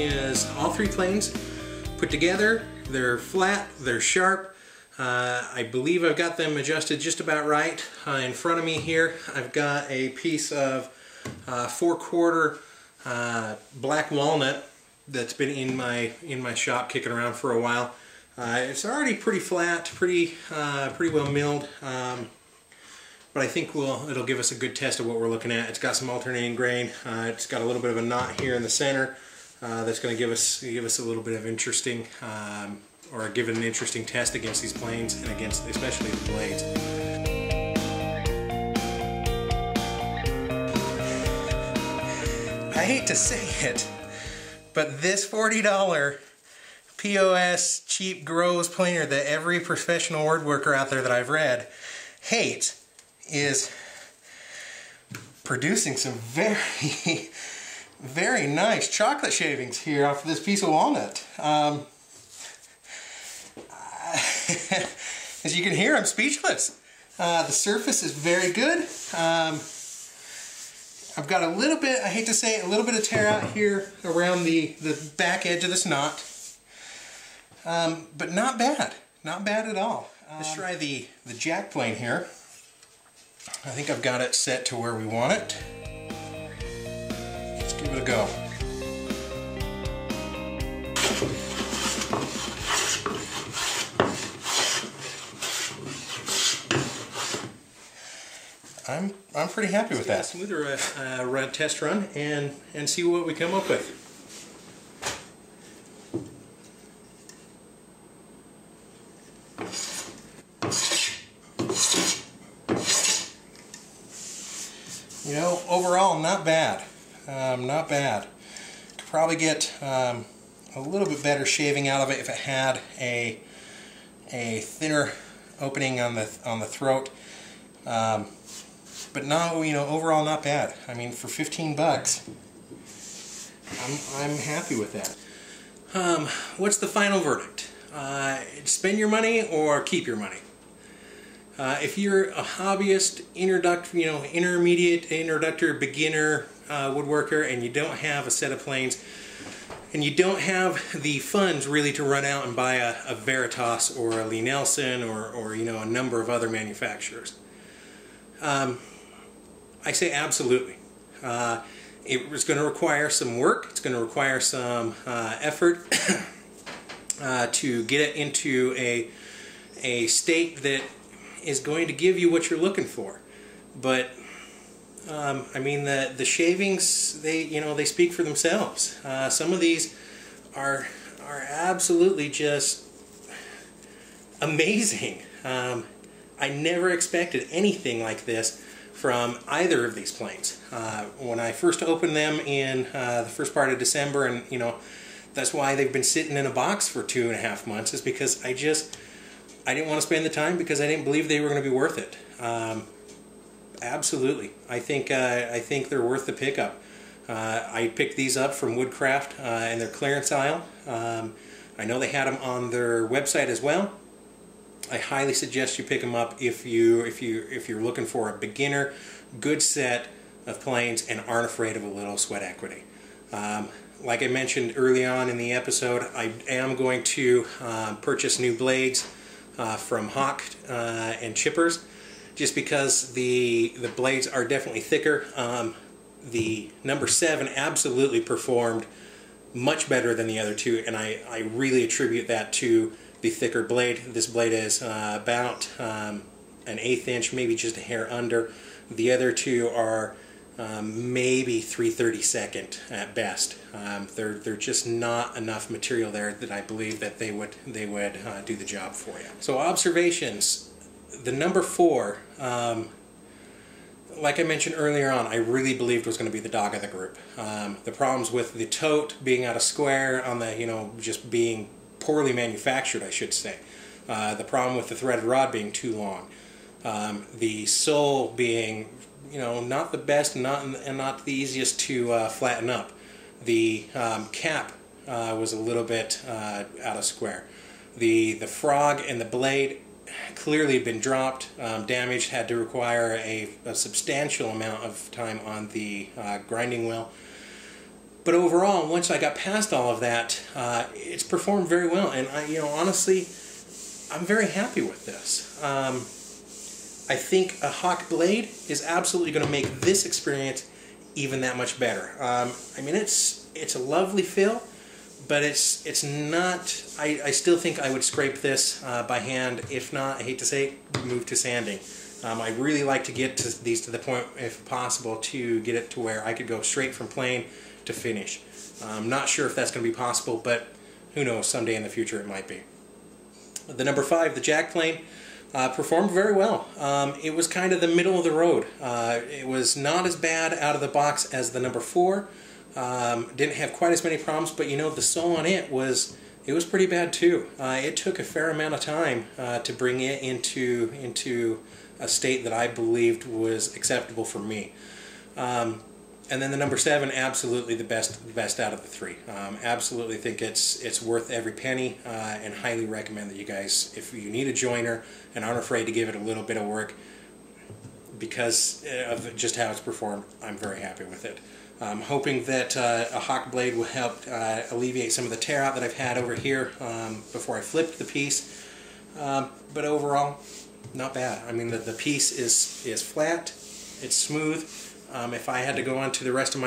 is all three planes put together. They're flat, they're sharp. I believe I've got them adjusted just about right. In front of me here, I've got a piece of 4/4 black walnut that's been in my shop kicking around for a while. It's already pretty flat, pretty well milled, but I think it'll give us a good test of what we're looking at. It's got some alternating grain. It's got a little bit of a knot here in the center that's going to give us a little bit of interesting, or give it an interesting test against these planes and against especially the blades. I hate to say it, but this $40 POS cheap GROZ planer that every professional woodworker out there that I've read hates is producing some very, very nice chocolate shavings here off of this piece of walnut. As you can hear, I'm speechless. The surface is very good. I've got a little bit, I hate to say it, a little bit of tear out here around the back edge of this knot. But not bad. Not bad at all. Let's try the jack plane here. I think I've got it set to where we want it. Let's give it a go. I'm pretty happy with that. Smoother test run and see what we come up with. You know, overall, not bad. Not bad. Could probably get a little bit better shaving out of it if it had a thinner opening on the throat. But no, you know, overall not bad. I mean, for 15 bucks, I'm happy with that. What's the final verdict? Spend your money or keep your money? If you're a hobbyist, intermediate, introductor, beginner woodworker, and you don't have a set of planes, and you don't have the funds really to run out and buy a Veritas or a Lee Nelson or you know, a number of other manufacturers, I say absolutely. It was going to require some work. It's going to require some effort to get it into a state that is going to give you what you're looking for. But I mean, the shavings, they speak for themselves. Some of these are absolutely just amazing. I never expected anything like this from either of these planes. When I first opened them in the first part of December, and you know, that's why they've been sitting in a box for 2.5 months, is because I didn't want to spend the time because I didn't believe they were going to be worth it. Absolutely, I think they're worth the pickup. I picked these up from Woodcraft in their clearance aisle. I know they had them on their website as well. I highly suggest you pick them up if you're looking for a beginner, good set of planes and aren't afraid of a little sweat equity. Like I mentioned early on in the episode, I am going to purchase new blades from Hawk and Chippers, just because the blades are definitely thicker. The number 7 absolutely performed much better than the other two, and I really attribute that to the thicker blade. This blade is about an 1/8 inch, maybe just a hair under. The other two are maybe 3/32 at best. They're just not enough material there that I believe that they would do the job for you. So observations, the number 4, like I mentioned earlier on, I really believed was going to be the dog of the group. The problems with the tote being out of square, on the, you know, just being poorly manufactured, I should say. The problem with the threaded rod being too long. The sole being, you know, not the best and not the easiest to flatten up. The cap was a little bit out of square. The frog and the blade clearly had been dropped, damaged, had to require a substantial amount of time on the grinding wheel. But overall, once I got past all of that, it's performed very well, and honestly, I'm very happy with this. I think a Hawk blade is absolutely going to make this experience even that much better. I mean, it's a lovely feel, but it's not. I still think I would scrape this by hand. If not, I hate to say it, move to sanding. I really like to get these to the point, if possible, to get it to where I could go straight from plane to finish. I'm not sure if that's going to be possible, but who knows, someday in the future it might be. The number 5, the jack plane, performed very well. It was kind of the middle of the road. It was not as bad out of the box as the number 4. Didn't have quite as many problems, but the sole on it was pretty bad too. It took a fair amount of time to bring it into a state that I believed was acceptable for me. And then the number 7, absolutely the best out of the 3. Absolutely think it's worth every penny, and highly recommend that you guys, if you need a joiner and aren't afraid to give it a little bit of work, because of just how it's performed, I'm very happy with it. I'm hoping that a Hawk blade will help alleviate some of the tear out that I've had over here before I flipped the piece. But overall, not bad. I mean, the piece is flat, it's smooth. If I had to go on to the rest of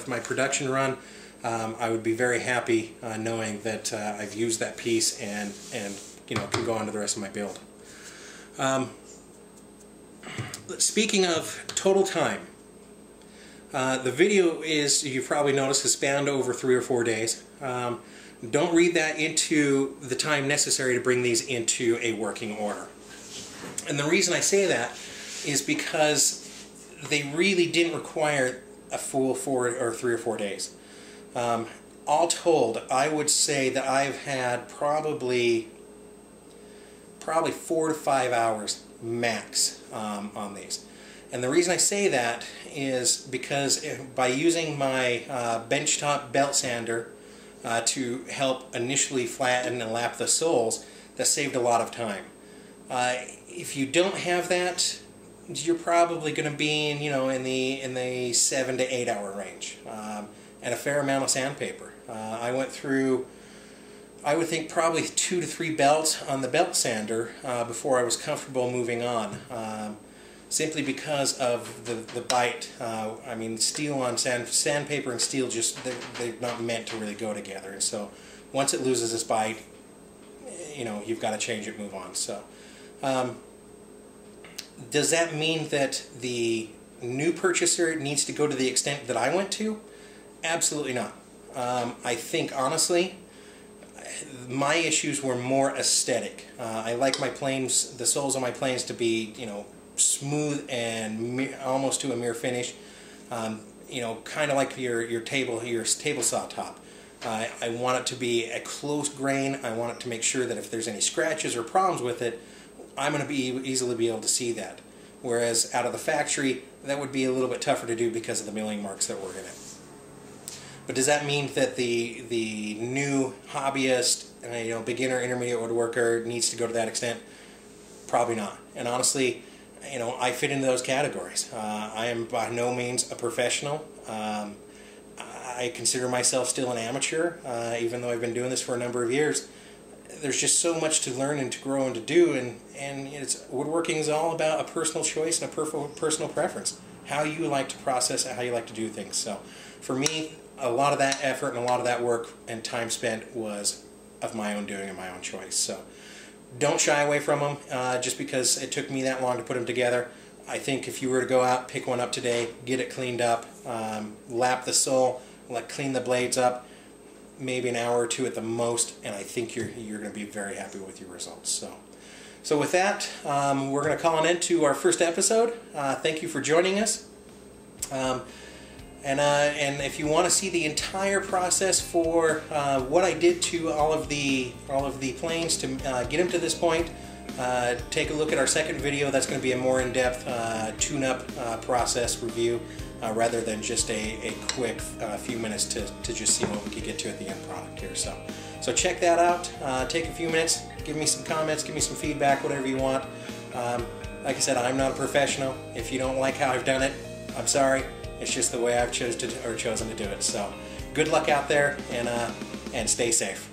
my production run, I would be very happy knowing that I've used that piece and can go on to the rest of my build. Speaking of total time, the video you've probably noticed, has spanned over 3 or 4 days. Don't read that into the time necessary to bring these into a working order. And the reason I say that is because they really didn't require a full 3 or 4 days. All told, I would say that I've had probably 4 to 5 hours max on these. And the reason I say that is because by using my benchtop belt sander to help initially flatten and lap the soles, that saved a lot of time. If you don't have that, you're probably going to be in the 7 to 8 hour range, and a fair amount of sandpaper. I went through, I would think, probably 2 to 3 belts on the belt sander before I was comfortable moving on. Simply because of the bite. I mean, steel on sandpaper and steel, they're not meant to really go together. And so once it loses its bite, you've got to change it, move on. So does that mean that the new purchaser needs to go to the extent that I went to? Absolutely not. I think, honestly, my issues were more aesthetic. I like my planes, the soles on my planes, to be, smooth and almost to a mere finish. Kind of like your table saw top. I want it to be a close grain. I want it to make sure that if there's any scratches or problems with it, I'm going to easily be able to see that. Whereas out of the factory, that would be a little bit tougher to do because of the milling marks that were in it. But does that mean that the new hobbyist, beginner, intermediate woodworker needs to go to that extent? Probably not. And honestly, I fit into those categories. I am by no means a professional. I consider myself still an amateur, even though I've been doing this for a number of years. There's just so much to learn and to grow and to do, and woodworking is all about a personal choice and a personal preference. How you like to process it, how you like to do things. So for me, a lot of that effort and a lot of that work and time spent was of my own doing and my own choice. So don't shy away from them just because it took me that long to put them together. I think if you were to go out, pick one up today, get it cleaned up, lap the sole, clean the blades up, maybe an hour or 2 at the most, and I think you're going to be very happy with your results. So with that, we're going to call an end to our first episode. Thank you for joining us. And if you want to see the entire process for what I did to all of the planes to get them to this point, take a look at our second video. That's going to be a more in-depth tune-up process review, rather than just a quick few minutes to just see what we could get to at the end product here. So check that out. Take a few minutes, give me some comments, give me some feedback, whatever you want. Like I said, I'm not a professional. If you don't like how I've done it, I'm sorry. It's just the way I've chosen to do it. So good luck out there, and stay safe.